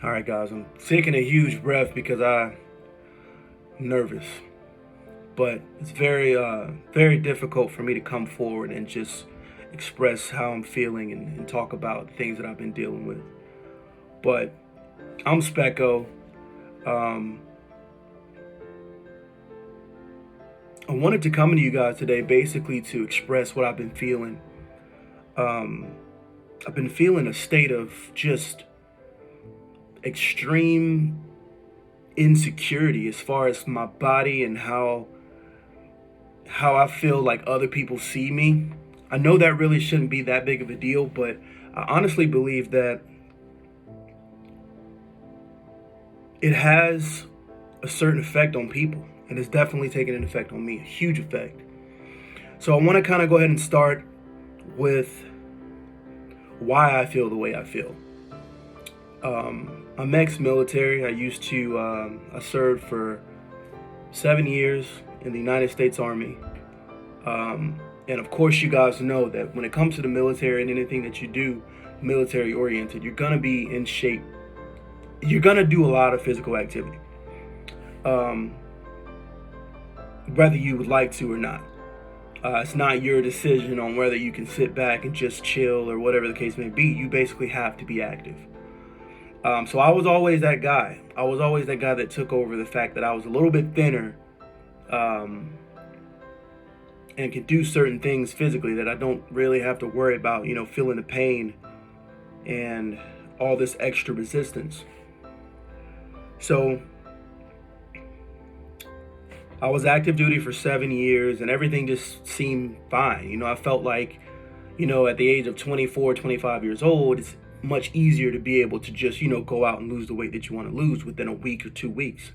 All right, guys, I'm taking a huge breath because I'm nervous, but it's very difficult for me to come forward and just express how I'm feeling and talk about things that I've been dealing with. But I'm Specco. Um, I wanted to come to you guys today basically to express what I've been feeling. Um, I've been feeling a state of just extreme insecurity as far as my body and how I feel like other people see me. I know that really shouldn't be that big of a deal, but I honestly believe that it has a certain effect on people, and it's definitely taken an effect on me, a huge effect. So I want to kind of go ahead and start with why I feel the way I feel. I'm ex-military. I served for 7 years in the United States Army. And of course, you guys know that when it comes to the military and anything that you do military oriented, you're going to be in shape. You're going to do a lot of physical activity, um, whether you would like to or not. It's not your decision on whether you can sit back and just chill or whatever the case may be. You basically have to be active. So I was always that guy. I was always that guy that took over the fact that I was a little bit thinner, um, and could do certain things physically that I don't really have to worry about, feeling the pain and all this extra resistance. So I was active duty for 7 years and everything just seemed fine. I felt like, at the age of 24, 25 years old, it's much easier to be able to just, go out and lose the weight that you want to lose within a week or 2 weeks.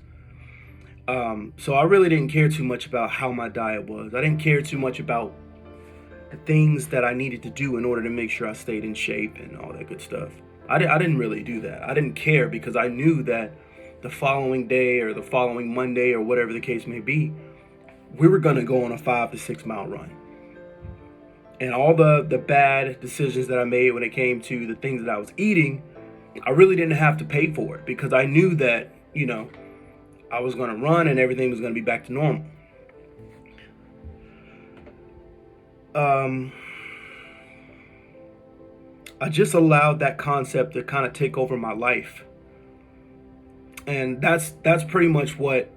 So I really didn't care too much about how my diet was. I didn't care too much about the things that I needed to do in order to make sure I stayed in shape and all that good stuff. I didn't really do that. I didn't care because I knew that the following day or the following Monday or whatever the case may be, we were going to go on a 5 to 6 mile run. And all the bad decisions that I made when it came to the things that I was eating, I really didn't have to pay for it because I knew that, I was going to run and everything was going to be back to normal. Um, I just allowed that concept to kind of take over my life. And that's pretty much what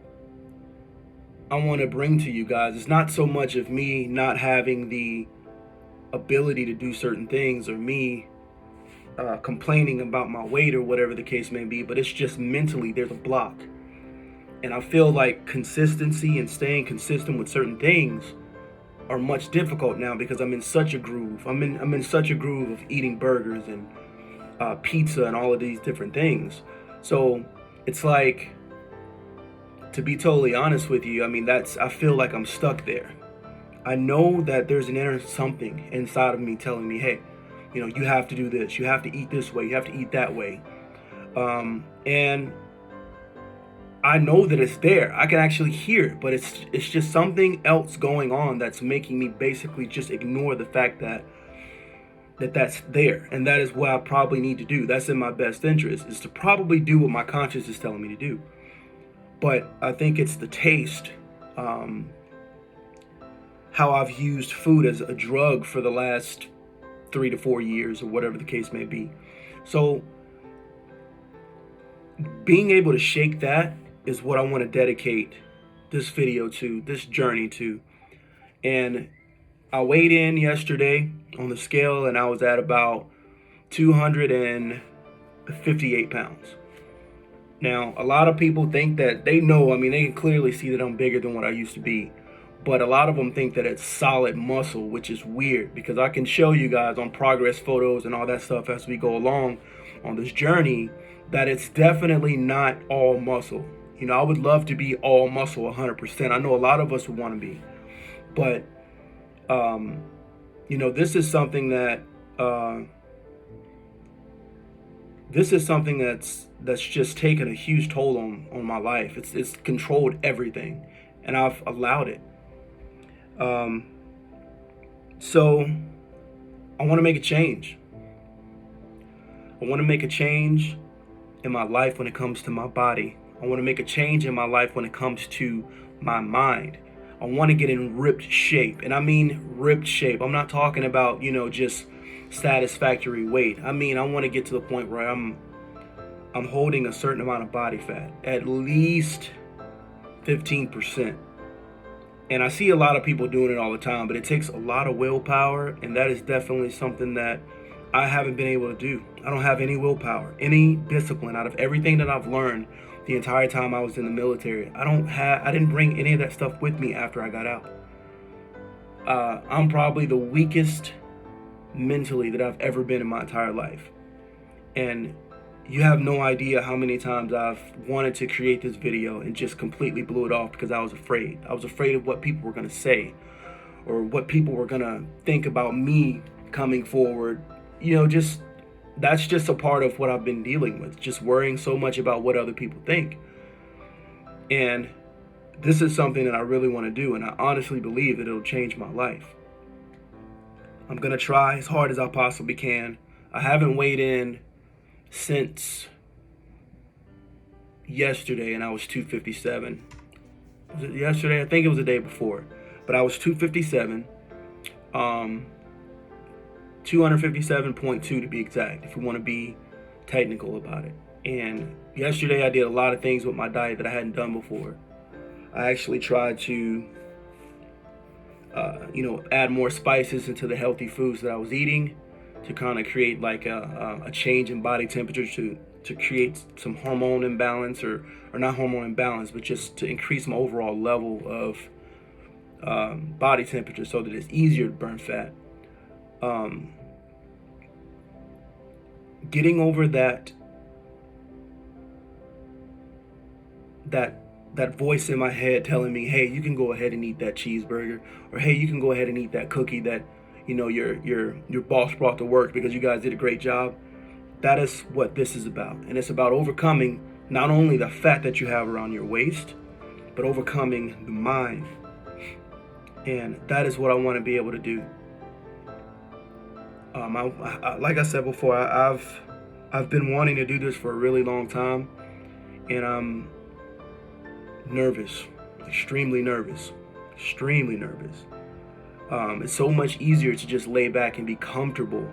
I want to bring to you guys. It's not so much of me not having the ability to do certain things or me complaining about my weight or whatever the case may be, but it's just mentally there's a block. And I feel like consistency and staying consistent with certain things are much difficult now because I'm in such a groove. I'm in such a groove of eating burgers and pizza and all of these different things. So it's like, to be totally honest with you, I feel like I'm stuck there. I know that there's an inner something inside of me telling me, hey, you have to do this, you have to eat this way, you have to eat that way. And I know that it's there. I can actually hear it, but it's just something else going on that's making me basically just ignore the fact that's there. And that is what I probably need to do. That's in my best interest, is to probably do what my conscience is telling me to do. But I think it's the taste, how I've used food as a drug for the last 3 to 4 years or whatever the case may be. So being able to shake that is what I want to dedicate this video to, this journey to. And I weighed in yesterday on the scale and I was at about 258 pounds. Now, a lot of people think that they can clearly see that I'm bigger than what I used to be. But a lot of them think that it's solid muscle, which is weird because I can show you guys on progress photos and all that stuff as we go along on this journey that it's definitely not all muscle. I would love to be all muscle 100%. I know a lot of us would want to be. But, this is something that, that's just taken a huge toll on my life. It's controlled everything, and I've allowed it. So I want to make a change. I want to make a change in my life when it comes to my body. I want to make a change in my life when it comes to my mind. I want to get in ripped shape. And I mean ripped shape. I'm not talking about, just satisfactory weight. I mean, I want to get to the point where I'm holding a certain amount of body fat, at least 15%. And I see a lot of people doing it all the time, but it takes a lot of willpower, and that is definitely something that I haven't been able to do. I don't have any willpower, any discipline out of everything that I've learned the entire time I was in the military. I didn't bring any of that stuff with me after I got out. I'm probably the weakest mentally that I've ever been in my entire life. And you have no idea how many times I've wanted to create this video and just completely blew it off because I was afraid. I was afraid of what people were going to say or what people were going to think about me coming forward. That's just a part of what I've been dealing with, just worrying so much about what other people think. And this is something that I really want to do, and I honestly believe that it'll change my life. I'm going to try as hard as I possibly can. I haven't weighed in since yesterday, and I was 257. Was it yesterday? I think it was the day before, but I was 257. 257.2 to be exact, if you want to be technical about it. And yesterday I did a lot of things with my diet that I hadn't done before. I actually tried to add more spices into the healthy foods that I was eating to kind of create like a change in body temperature to create some hormone imbalance, or not hormone imbalance, but just to increase my overall level of body temperature so that it's easier to burn fat. Getting over that voice in my head telling me, hey, you can go ahead and eat that cheeseburger, or hey, you can go ahead and eat that cookie that your boss brought to work because you guys did a great job. That is what this is about. And it's about overcoming not only the fat that you have around your waist, but overcoming the mind. And that is what I want to be able to do. Like I said before, I've been wanting to do this for a really long time, and I'm nervous, extremely nervous. It's so much easier to just lay back and be comfortable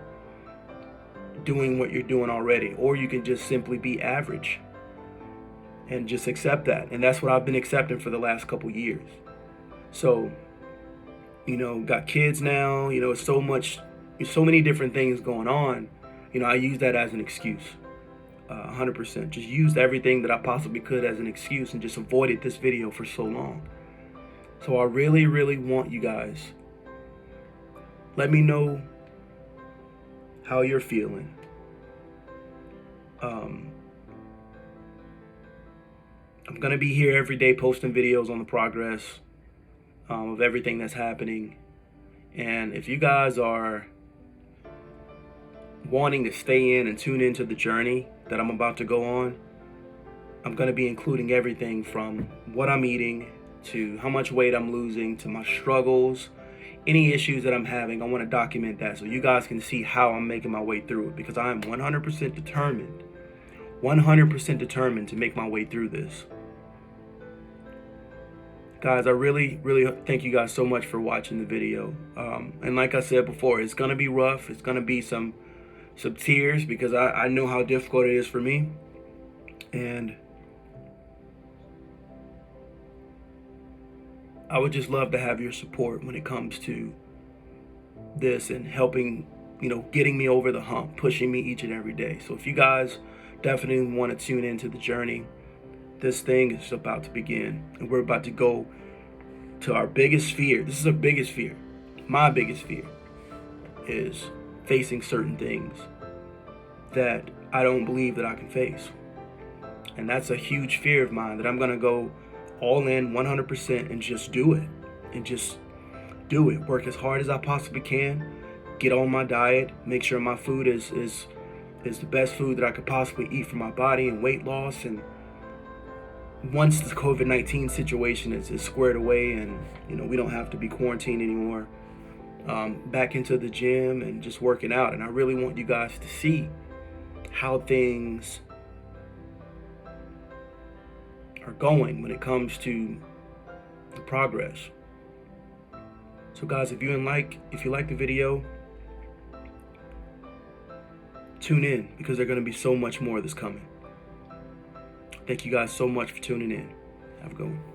doing what you're doing already, or you can just simply be average and just accept that. And that's what I've been accepting for the last couple years. So, got kids now, so many different things going on. I use that as an excuse. 100%. Just used everything that I possibly could as an excuse and just avoided this video for so long. So I really, really want you guys, let me know how you're feeling. I'm going to be here every day posting videos on the progress of everything that's happening. And if you guys are wanting to stay in and tune into the journey that I'm about to go on, I'm going to be including everything from what I'm eating to how much weight I'm losing to my struggles, any issues that I'm having. I want to document that so you guys can see how I'm making my way through it, because I am 100% determined to make my way through this. Guys, I really, really thank you guys so much for watching the video. And like I said before, it's going to be rough. It's going to be some tears, because I know how difficult it is for me. And I would just love to have your support when it comes to this and helping, getting me over the hump, pushing me each and every day. So if you guys definitely want to tune into the journey, this thing is about to begin, and we're about to go to our biggest fear. This is our biggest fear. My biggest fear is facing certain things that I don't believe that I can face. And that's a huge fear of mine, that I'm going to go all in 100% and just do it. And just do it. Work as hard as I possibly can. Get on my diet. Make sure my food is the best food that I could possibly eat for my body and weight loss. And once the COVID-19 situation is squared away and we don't have to be quarantined anymore, back into the gym and just working out. And I really want you guys to see how things are going when it comes to the progress. So guys, if you like the video, tune in, because there's going to be so much more that's coming. Thank you guys so much for tuning in. Have a good one.